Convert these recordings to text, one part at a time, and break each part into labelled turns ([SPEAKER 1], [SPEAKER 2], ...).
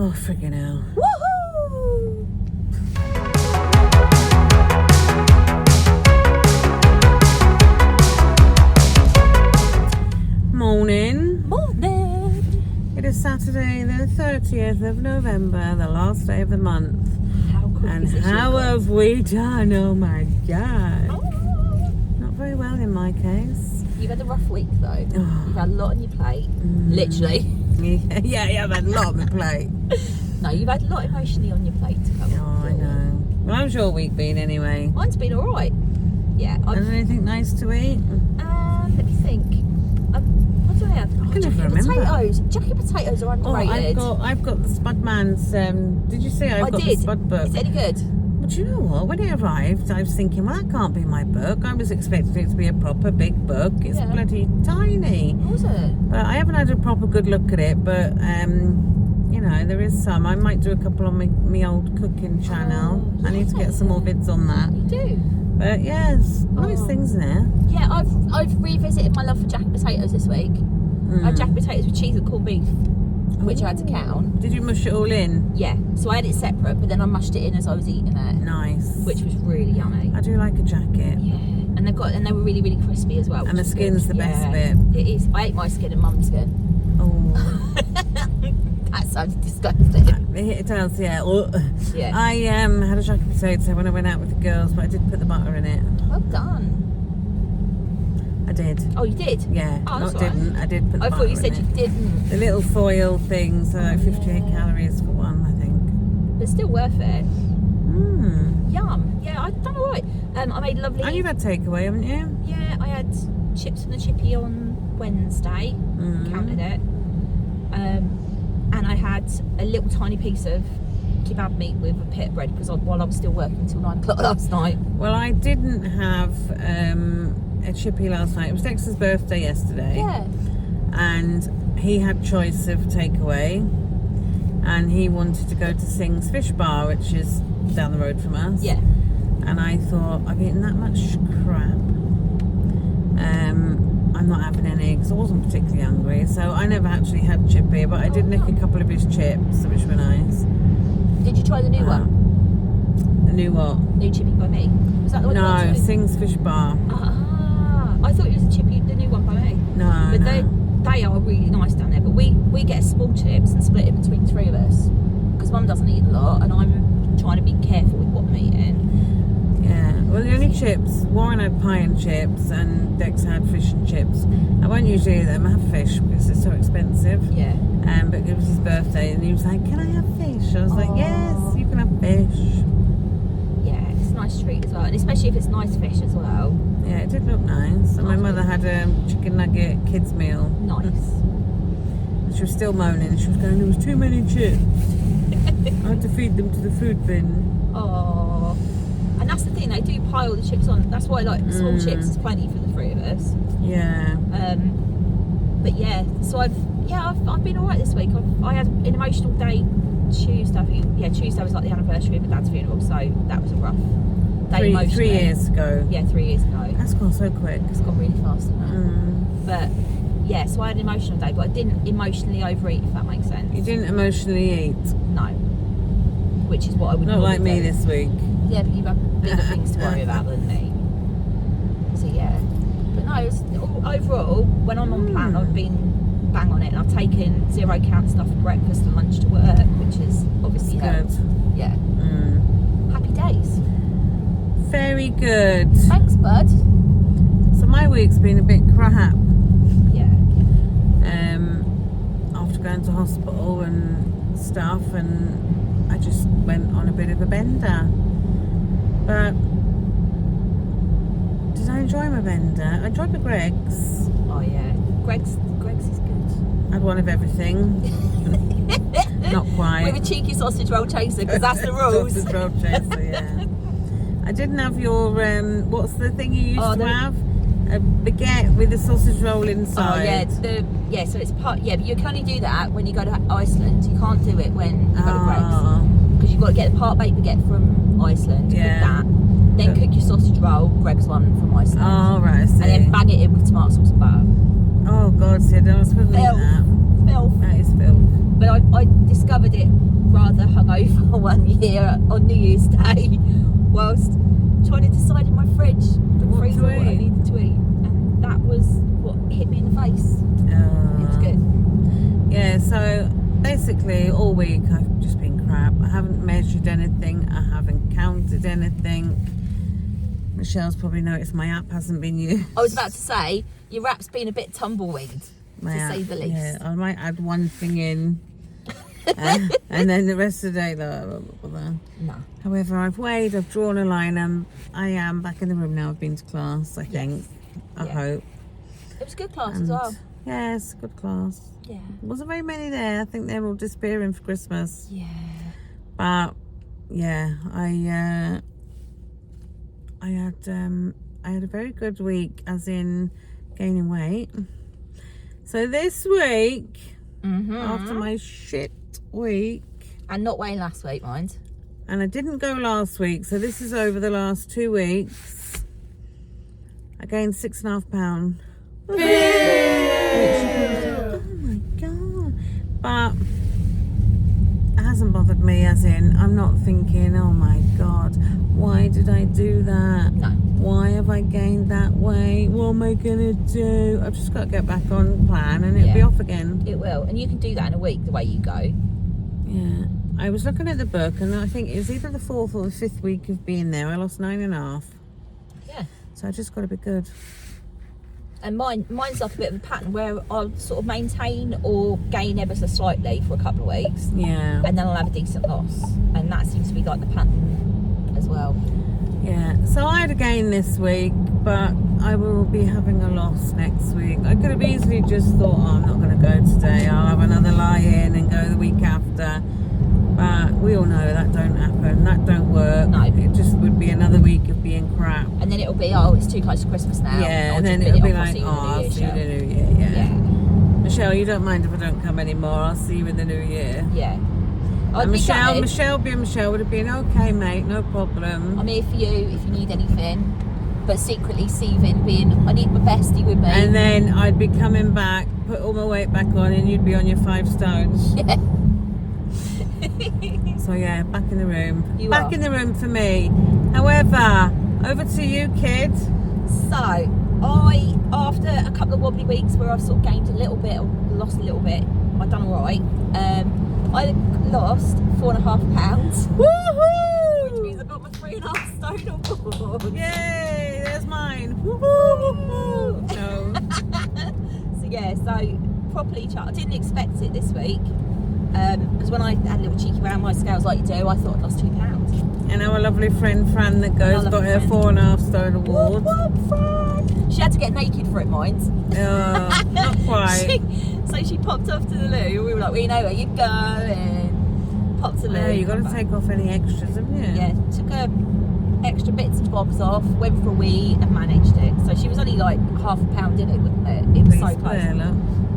[SPEAKER 1] Oh, friggin' hell.
[SPEAKER 2] Woohoo!
[SPEAKER 1] Morning.
[SPEAKER 2] Morning.
[SPEAKER 1] It is Saturday the 30th of November, the last day of the month.
[SPEAKER 2] How quick
[SPEAKER 1] And
[SPEAKER 2] is this
[SPEAKER 1] how
[SPEAKER 2] year
[SPEAKER 1] have we done? Oh my God.
[SPEAKER 2] gone?
[SPEAKER 1] Not very well in my case.
[SPEAKER 2] You've had a rough week though.
[SPEAKER 1] Oh.
[SPEAKER 2] You've had a lot on your plate. Literally.
[SPEAKER 1] Yeah, I've had a lot on my plate.
[SPEAKER 2] No, you've had a lot emotionally on your plate to come.
[SPEAKER 1] Oh, I know. Well, how's your week been anyway?
[SPEAKER 2] Mine's been alright. Yeah.
[SPEAKER 1] Has anything nice to eat?
[SPEAKER 2] Let me think. What do I have?
[SPEAKER 1] I can never
[SPEAKER 2] Jacket
[SPEAKER 1] remember.
[SPEAKER 2] potatoes. Jacket potatoes are
[SPEAKER 1] Oh,
[SPEAKER 2] underrated.
[SPEAKER 1] I've got the Spudman's. Did you see? I've got the Spud book.
[SPEAKER 2] Is it any good?
[SPEAKER 1] But you know what? When it arrived, I was thinking, well, that can't be my book. I was expecting it to be a proper big book. It's
[SPEAKER 2] Yeah.
[SPEAKER 1] bloody tiny.
[SPEAKER 2] What was it?
[SPEAKER 1] But I haven't had a proper good look at it. But you know, there is some. I might do a couple on my old cooking channel.
[SPEAKER 2] Oh,
[SPEAKER 1] I need to get some more vids on that.
[SPEAKER 2] You do?
[SPEAKER 1] But yeah, it's nice
[SPEAKER 2] Oh.
[SPEAKER 1] things in there.
[SPEAKER 2] Yeah, I've revisited my love for jacket potatoes this week. I had jacket potatoes with cheese and corned beef, which I had to count.
[SPEAKER 1] Did you mush it all in?
[SPEAKER 2] Yeah, so I had it separate, but then I mushed it in as I was eating it,
[SPEAKER 1] Nice.
[SPEAKER 2] which was really yummy.
[SPEAKER 1] I do like a jacket.
[SPEAKER 2] Yeah, and they were really, really crispy as well.
[SPEAKER 1] And the
[SPEAKER 2] which was
[SPEAKER 1] skin's
[SPEAKER 2] good.
[SPEAKER 1] the best
[SPEAKER 2] Yeah,
[SPEAKER 1] bit.
[SPEAKER 2] It is. I ate my skin and mum's skin.
[SPEAKER 1] Oh,
[SPEAKER 2] That sounds disgusting.
[SPEAKER 1] it does, yeah. Oh.
[SPEAKER 2] Yeah.
[SPEAKER 1] I had a jacket potato when I went out with the girls, but I did put the butter in it.
[SPEAKER 2] Well done.
[SPEAKER 1] I did.
[SPEAKER 2] Oh, you did?
[SPEAKER 1] Yeah,
[SPEAKER 2] Oh,
[SPEAKER 1] not
[SPEAKER 2] that's all right.
[SPEAKER 1] didn't. I did put the
[SPEAKER 2] I
[SPEAKER 1] butter
[SPEAKER 2] thought you said
[SPEAKER 1] in
[SPEAKER 2] you
[SPEAKER 1] it.
[SPEAKER 2] didn't.
[SPEAKER 1] The little foil things, like 58 calories for one, I think.
[SPEAKER 2] But still worth it.
[SPEAKER 1] Mmm.
[SPEAKER 2] Yum. Yeah, I've done alright. I made lovely.
[SPEAKER 1] And you've had takeaway, haven't you?
[SPEAKER 2] Yeah, I had chips from the chippy on Wednesday. Counted it. And I had a little tiny piece of kebab meat with a pita bread because while I was still working until 9 o'clock last night.
[SPEAKER 1] Well, I didn't have a chippy last night. It was Dexter's birthday yesterday.
[SPEAKER 2] Yeah.
[SPEAKER 1] And he had choice of takeaway. And he wanted to go to Sing's Fish Bar, which is down the road from us.
[SPEAKER 2] Yeah.
[SPEAKER 1] And I thought, I've eaten that much crap. I'm not having any because I wasn't particularly hungry. So I never actually had chippy, but I did nick a couple of his chips, which were nice.
[SPEAKER 2] Did you try the new one?
[SPEAKER 1] The new what?
[SPEAKER 2] New chippy by me. Was that the one you
[SPEAKER 1] No,
[SPEAKER 2] went to?
[SPEAKER 1] Sing's Fish Bar.
[SPEAKER 2] Ah, I thought it was the new one by me.
[SPEAKER 1] No,
[SPEAKER 2] But
[SPEAKER 1] no.
[SPEAKER 2] they are really nice down there. But we get small chips and split it between three of us because Mum doesn't eat a lot, and I'm trying to be careful with what I'm eating.
[SPEAKER 1] Yeah, well, the only chips, Warren had pie and chips, and Dex had fish and chips. I won't usually eat them, I have fish because it's so expensive.
[SPEAKER 2] Yeah.
[SPEAKER 1] But it was his birthday, and he was like, "Can I have fish?" I was like,
[SPEAKER 2] Aw.
[SPEAKER 1] "Yes, you can have fish."
[SPEAKER 2] Yeah, it's a nice treat as well, and especially if it's nice fish as well.
[SPEAKER 1] Yeah, it did look nice. And my
[SPEAKER 2] Nice.
[SPEAKER 1] mother had a chicken nugget kids meal.
[SPEAKER 2] Nice.
[SPEAKER 1] And she was still moaning. She was going, "There was too many chips. I had to feed them to the food bin."
[SPEAKER 2] Oh, and that's the thing, they do pile the chips on. That's why like small chips is plenty for the three of us.
[SPEAKER 1] Yeah.
[SPEAKER 2] But yeah, so I've been alright this week. I had an emotional day Tuesday. I think, yeah, Tuesday was like the anniversary of my dad's funeral, so that was a rough day emotionally.
[SPEAKER 1] 3 years ago.
[SPEAKER 2] Yeah, 3 years ago.
[SPEAKER 1] That's gone so quick.
[SPEAKER 2] It's gone really fast, hasn't it? But yeah, so I had an emotional day, but I didn't emotionally overeat, if that makes sense.
[SPEAKER 1] You didn't emotionally eat.
[SPEAKER 2] No. Which is what I would
[SPEAKER 1] Not
[SPEAKER 2] normally
[SPEAKER 1] like me
[SPEAKER 2] do.
[SPEAKER 1] this week.
[SPEAKER 2] Yeah, but you've had bigger things to worry about than me. So yeah. But no, it's, overall, when I'm on plan, I've been bang on it, and I've taken 0 count stuff for breakfast and lunch to work, which is obviously helped.
[SPEAKER 1] Good.
[SPEAKER 2] Yeah. Happy days.
[SPEAKER 1] Very good.
[SPEAKER 2] Thanks, bud.
[SPEAKER 1] So my week's been a bit crap.
[SPEAKER 2] Yeah.
[SPEAKER 1] After going to hospital and stuff, and I just went on a bit of a bender. But did I enjoy my bender? I enjoyed my Greggs.
[SPEAKER 2] Oh yeah. Greg's is good.
[SPEAKER 1] I had one of everything. Not quite.
[SPEAKER 2] With a cheeky sausage roll chaser, because that's the rules.
[SPEAKER 1] Sausage roll chaser, yeah. I didn't have your what's the thing you used to have? A baguette with a sausage roll inside.
[SPEAKER 2] Oh yeah, so it's part. Yeah, but you can only do that when you go to Iceland. You can't do it when you go to Greggs, because you've got to get the part baked baguette from Iceland.
[SPEAKER 1] Yeah.
[SPEAKER 2] Cook that, then cook your sausage roll, Greggs one from Iceland.
[SPEAKER 1] Oh right, I see.
[SPEAKER 2] And then bang it in with tomato sauce and butter.
[SPEAKER 1] Oh God, see, I don't suppose to eat that.
[SPEAKER 2] Filth.
[SPEAKER 1] That is filth.
[SPEAKER 2] But I discovered it rather hungover one year on New Year's Day, whilst trying to decide in my fridge the freezer what I needed to eat, and that was what hit me in the face. It was good.
[SPEAKER 1] Yeah, so basically all week I've just been crap. I haven't measured anything, I haven't counted anything. Michelle's probably noticed my app hasn't been used.
[SPEAKER 2] I was about to say, your app's been a bit tumbleweed,
[SPEAKER 1] My
[SPEAKER 2] to
[SPEAKER 1] app,
[SPEAKER 2] say the least.
[SPEAKER 1] Yeah, I might add one thing in and then the rest of the day, blah, blah, blah, blah.
[SPEAKER 2] No.
[SPEAKER 1] However, I've weighed, I've drawn a line, and I am back in the room now. I've been to class, I think. I
[SPEAKER 2] Yeah.
[SPEAKER 1] hope.
[SPEAKER 2] It was a good class
[SPEAKER 1] And
[SPEAKER 2] as well.
[SPEAKER 1] yes, good class.
[SPEAKER 2] Yeah.
[SPEAKER 1] Wasn't very many there. I think they're all disappearing for Christmas.
[SPEAKER 2] Yeah.
[SPEAKER 1] But yeah, I had a very good week, as in gaining weight. So this week, after my shit week,
[SPEAKER 2] And not weighing last week, mind.
[SPEAKER 1] and I didn't go last week, so this is over the last 2 weeks, I gained 6.5 pounds. Oh my god! But it hasn't bothered me, as in I'm not thinking, oh my god, why did I do that?
[SPEAKER 2] No.
[SPEAKER 1] Why have I gained that weight? What am I gonna do? I've just got to get back on plan and it'll be
[SPEAKER 2] Yeah.
[SPEAKER 1] off again.
[SPEAKER 2] It will. And you can do that in a week, the way you go.
[SPEAKER 1] Yeah. I was looking at the book, and I think it was either the 4th or the 5th week of being there. I lost 9.5.
[SPEAKER 2] Yeah.
[SPEAKER 1] So I just got to be good.
[SPEAKER 2] And mine's like a bit of a pattern where I'll sort of maintain or gain ever so slightly for a couple of weeks,
[SPEAKER 1] Yeah.
[SPEAKER 2] and then I'll have a decent loss. And that seems to be like the pattern as well.
[SPEAKER 1] Yeah. So I had a gain this week, but I will be having a loss next week. I could have easily just thought, oh, I'm not going to go today. I'll have another lie-in and go the week after. But we all know that don't happen. That don't work.
[SPEAKER 2] No.
[SPEAKER 1] It just would be another week of being crap.
[SPEAKER 2] And then it'll be, oh, it's too close to Christmas now.
[SPEAKER 1] Yeah,
[SPEAKER 2] I'll
[SPEAKER 1] and then
[SPEAKER 2] just
[SPEAKER 1] it'll
[SPEAKER 2] bin
[SPEAKER 1] be
[SPEAKER 2] it off,
[SPEAKER 1] like,
[SPEAKER 2] see you in the
[SPEAKER 1] oh, I'll
[SPEAKER 2] new
[SPEAKER 1] see you in the
[SPEAKER 2] year,
[SPEAKER 1] new year. Yeah.
[SPEAKER 2] Yeah.
[SPEAKER 1] Michelle, you don't mind if I don't come anymore. I'll see you in the new year.
[SPEAKER 2] Yeah.
[SPEAKER 1] And
[SPEAKER 2] I'd be
[SPEAKER 1] Michelle,
[SPEAKER 2] gutted.
[SPEAKER 1] Michelle would have been okay, mate, no problem.
[SPEAKER 2] I'm here for you if you need anything. But secretly Steven being, I need my bestie with me.
[SPEAKER 1] And then I'd be coming back, put all my weight back on, and you'd be on your 5 stones.
[SPEAKER 2] Yeah.
[SPEAKER 1] So yeah, back in the room.
[SPEAKER 2] You
[SPEAKER 1] back
[SPEAKER 2] are.
[SPEAKER 1] in the room for me. However, over to you, kid.
[SPEAKER 2] So, after a couple of wobbly weeks where I've sort of gained a little bit or lost a little bit, I've done alright. I lost 4.5 pounds.
[SPEAKER 1] Woohoo!
[SPEAKER 2] Which means I got my 3.5 stone on board.
[SPEAKER 1] Yay! There's mine. Woohoo! No.
[SPEAKER 2] So yeah, so properly I didn't expect it this week. Because when I had a little cheeky round my scales like you do, I thought I'd lost 2 pounds.
[SPEAKER 1] And our lovely friend Fran that goes
[SPEAKER 2] Our
[SPEAKER 1] got
[SPEAKER 2] lovely
[SPEAKER 1] her
[SPEAKER 2] friend.
[SPEAKER 1] 4.5 stone award.
[SPEAKER 2] She had to get naked for it, mind.
[SPEAKER 1] Not quite.
[SPEAKER 2] So she popped off to the loo. We were like, we know where you're going. Popped to the loo.
[SPEAKER 1] Yeah, you got
[SPEAKER 2] come
[SPEAKER 1] to
[SPEAKER 2] back.
[SPEAKER 1] take off any extras, haven't you?
[SPEAKER 2] Yeah, took her extra bits and bobs off, went for a wee and managed it. So she was only like half a pound in it, wasn't it? It was so
[SPEAKER 1] Please
[SPEAKER 2] close.
[SPEAKER 1] clear, look.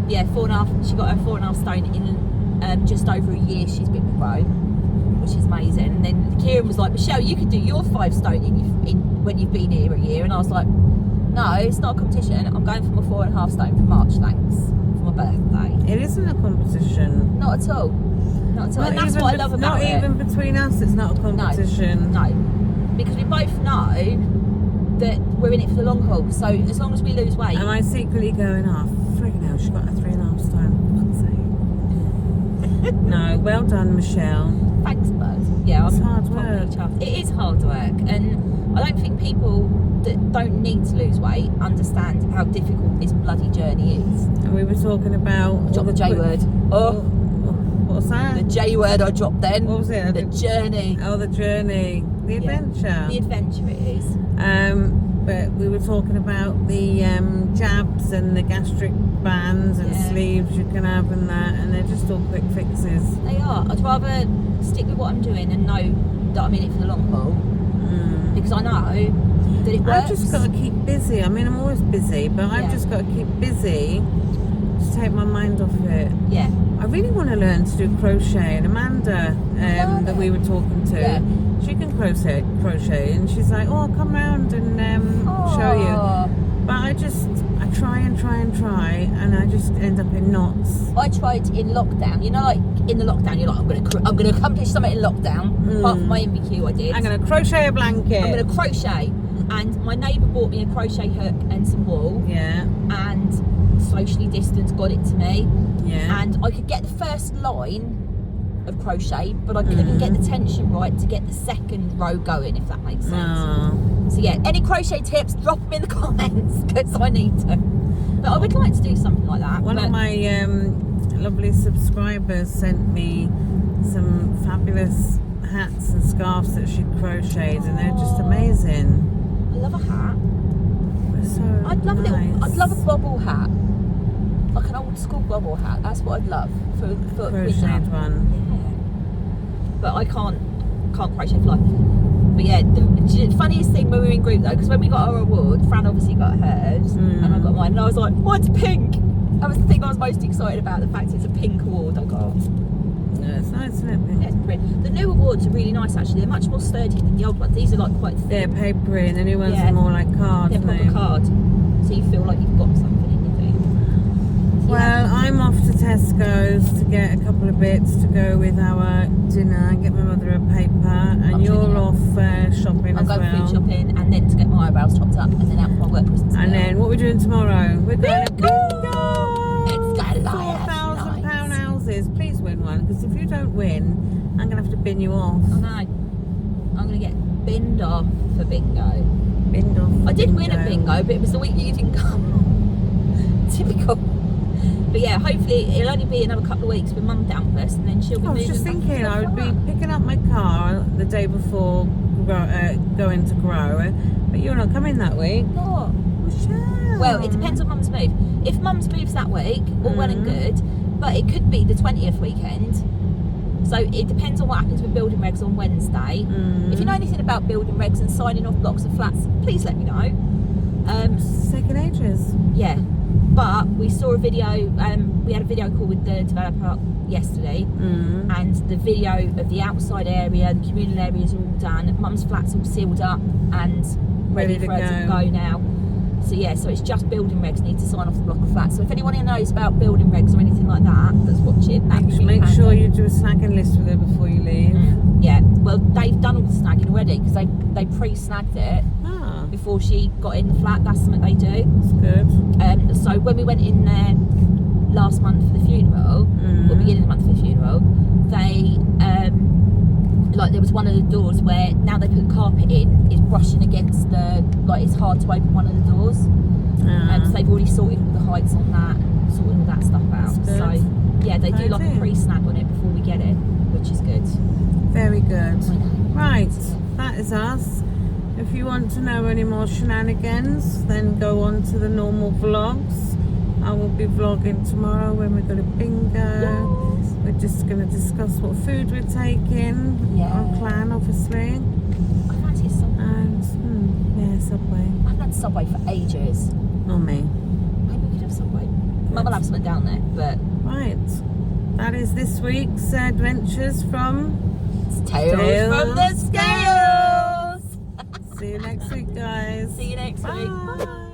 [SPEAKER 2] Yeah, 4.5. She got her 4.5 stone in just over a year she's been with Ro, which is amazing. And then Kieran was like, Michelle, you could do your 5 stone when you've been here a year. And I was like, no, it's not a competition. I'm going for my 4.5 stone for March, thanks, for my birthday.
[SPEAKER 1] It isn't a competition.
[SPEAKER 2] Not at all. Not at all. And that's
[SPEAKER 1] even
[SPEAKER 2] what I love about
[SPEAKER 1] Not
[SPEAKER 2] it.
[SPEAKER 1] even between us, it's not a competition.
[SPEAKER 2] No, because we both know that we're in it for the long haul. So as long as we lose weight,
[SPEAKER 1] Am I secretly going off? Friggin' hell, she got a 3.5 stone. For God's sake. No, well done, Michelle.
[SPEAKER 2] thanks, bud. Yeah,
[SPEAKER 1] It's
[SPEAKER 2] I'm
[SPEAKER 1] hard
[SPEAKER 2] properly
[SPEAKER 1] work.
[SPEAKER 2] chuffed. It is hard work, and I don't think people that don't need to lose weight understand how difficult this bloody journey is.
[SPEAKER 1] And we were talking about...
[SPEAKER 2] Drop the J
[SPEAKER 1] quick-
[SPEAKER 2] word. Oh,
[SPEAKER 1] What's that?
[SPEAKER 2] the J word I dropped then.
[SPEAKER 1] What was it?
[SPEAKER 2] The journey.
[SPEAKER 1] Oh, the journey. The adventure.
[SPEAKER 2] The adventure it is.
[SPEAKER 1] But we were talking about the jabs and the gastric bands and
[SPEAKER 2] Yeah.
[SPEAKER 1] sleeves you can have and that, and they're just all quick fixes.
[SPEAKER 2] They are. I'd rather stick with what I'm doing and know that I'm in it for the long haul, because I know that it works.
[SPEAKER 1] I've just got to keep busy. I mean, I'm always busy, but I've
[SPEAKER 2] Yeah.
[SPEAKER 1] just got to keep busy to take my mind off it.
[SPEAKER 2] Yeah.
[SPEAKER 1] I really want to learn to do crochet, and Amanda that we were talking to,
[SPEAKER 2] Yeah.
[SPEAKER 1] she can crochet, and she's like, oh, I'll come round and show you.
[SPEAKER 2] Aw.
[SPEAKER 1] But I try and I just end up in knots.
[SPEAKER 2] I tried in lockdown. You know, like in the lockdown, you're like, I'm gonna accomplish something in lockdown. Apart from my MBQ, I did.
[SPEAKER 1] I'm gonna crochet a blanket.
[SPEAKER 2] I'm gonna crochet, and my neighbour bought me a crochet hook and some wool.
[SPEAKER 1] Yeah.
[SPEAKER 2] And socially distanced got it to me.
[SPEAKER 1] Yeah.
[SPEAKER 2] And I could get the first line of crochet, but I couldn't get the tension right to get the second row going, if that makes sense.
[SPEAKER 1] Oh.
[SPEAKER 2] So yeah, any crochet tips, drop them in the comments, because I need to. But I would like to do something like that.
[SPEAKER 1] One of my lovely subscribers sent me some fabulous hats and scarves that she'd crocheted, and they're just amazing.
[SPEAKER 2] I love a hat.
[SPEAKER 1] They're so
[SPEAKER 2] I'd love
[SPEAKER 1] nice.
[SPEAKER 2] I'd love a bobble hat, like an old school bobble hat. That's what I'd love for
[SPEAKER 1] crocheted
[SPEAKER 2] winter.
[SPEAKER 1] one.
[SPEAKER 2] Yeah. But I can't crochet fly. But yeah, the funniest thing when we were in group though, because when we got our award, Fran obviously got hers, and I got mine, and I was like, mine's pink. That was the thing I was most excited about, the fact it's a pink award I got.
[SPEAKER 1] Yeah, it's nice, isn't it? Pink?
[SPEAKER 2] Yeah, it's pretty. The new awards are really nice actually. They're much more sturdy than the old ones. These are like quite
[SPEAKER 1] They're
[SPEAKER 2] thin.
[SPEAKER 1] papery, and the new ones
[SPEAKER 2] Yeah.
[SPEAKER 1] are more like cards.
[SPEAKER 2] They're proper
[SPEAKER 1] aren't they?
[SPEAKER 2] card. So you feel like you've got something in your thing. So, yeah.
[SPEAKER 1] Well, I'm off to Tesco's to get a couple of bits to go with our dinner and get my mother a paper, and
[SPEAKER 2] I'm
[SPEAKER 1] you're
[SPEAKER 2] treating
[SPEAKER 1] off shopping
[SPEAKER 2] I'm
[SPEAKER 1] as
[SPEAKER 2] going
[SPEAKER 1] well.
[SPEAKER 2] food shopping and then to get my eyebrows topped up and then out for my work presents.
[SPEAKER 1] And then what we're doing tomorrow? We're going to
[SPEAKER 2] Bingo! It's Goliath
[SPEAKER 1] £4,000
[SPEAKER 2] night.
[SPEAKER 1] houses. Please win one, because if you don't win, I'm gonna have to bin you off.
[SPEAKER 2] I know. I'm going to get binned off for bingo.
[SPEAKER 1] Binned off.
[SPEAKER 2] I did win a bingo, but it was the week you didn't come. Typical. But yeah, hopefully it'll only be another couple of weeks with Mum down first, and then she'll be
[SPEAKER 1] I was
[SPEAKER 2] moving
[SPEAKER 1] just
[SPEAKER 2] back
[SPEAKER 1] thinking
[SPEAKER 2] to
[SPEAKER 1] I would be
[SPEAKER 2] Florida.
[SPEAKER 1] picking up my car the day before going to Grow, but you're not coming that week.
[SPEAKER 2] No.
[SPEAKER 1] Michelle.
[SPEAKER 2] Well, it depends on Mum's move. If Mum's moves that week, all well and good, but it could be the 20th weekend. So it depends on what happens with building regs on Wednesday. If you know anything about building regs and signing off blocks of flats, please let me know.
[SPEAKER 1] It's taking ages.
[SPEAKER 2] Yeah, but we saw a video. We had a video call with the developer yesterday, and the video of the outside area, the communal areas are all done. Mum's flat's all sealed up and ready for her to go now. So yeah, so it's just building regs need to sign off the block of flats. So if anyone who knows about building regs or anything like that that's watching, that'd be really
[SPEAKER 1] Make
[SPEAKER 2] handy.
[SPEAKER 1] sure you do a snagging list with her before you leave.
[SPEAKER 2] Yeah, well they've done all the snagging already because they pre-snagged it
[SPEAKER 1] Ah,
[SPEAKER 2] before she got in the flat. That's something they do.
[SPEAKER 1] that's good.
[SPEAKER 2] So when we went in there last month for the funeral, or beginning of the month for the funeral, they like there was one of the doors where now they put carpet in, it's brushing against the, like it's hard to open one of the doors. So they've already sorted all the heights on that, sorted all that stuff out.
[SPEAKER 1] That's
[SPEAKER 2] So
[SPEAKER 1] good.
[SPEAKER 2] yeah, they do like a
[SPEAKER 1] Ideal.
[SPEAKER 2] pre-snag on it before we get it, which is good.
[SPEAKER 1] Very good. Right, that is us. If you want to know any more shenanigans, then go on to the normal vlogs. I will be vlogging tomorrow when we go to bingo.
[SPEAKER 2] Yes.
[SPEAKER 1] We're just going to discuss what food we're taking.
[SPEAKER 2] Yeah.
[SPEAKER 1] Our plan, obviously.
[SPEAKER 2] I fancy a Subway.
[SPEAKER 1] And, yeah, Subway.
[SPEAKER 2] I haven't had Subway for ages.
[SPEAKER 1] Or me.
[SPEAKER 2] Maybe we could have Subway. Mum will have something down there, but
[SPEAKER 1] Right. That is this week's adventures from
[SPEAKER 2] it's Tales from the Scales.
[SPEAKER 1] See you next week, guys.
[SPEAKER 2] See you next week.
[SPEAKER 1] Bye.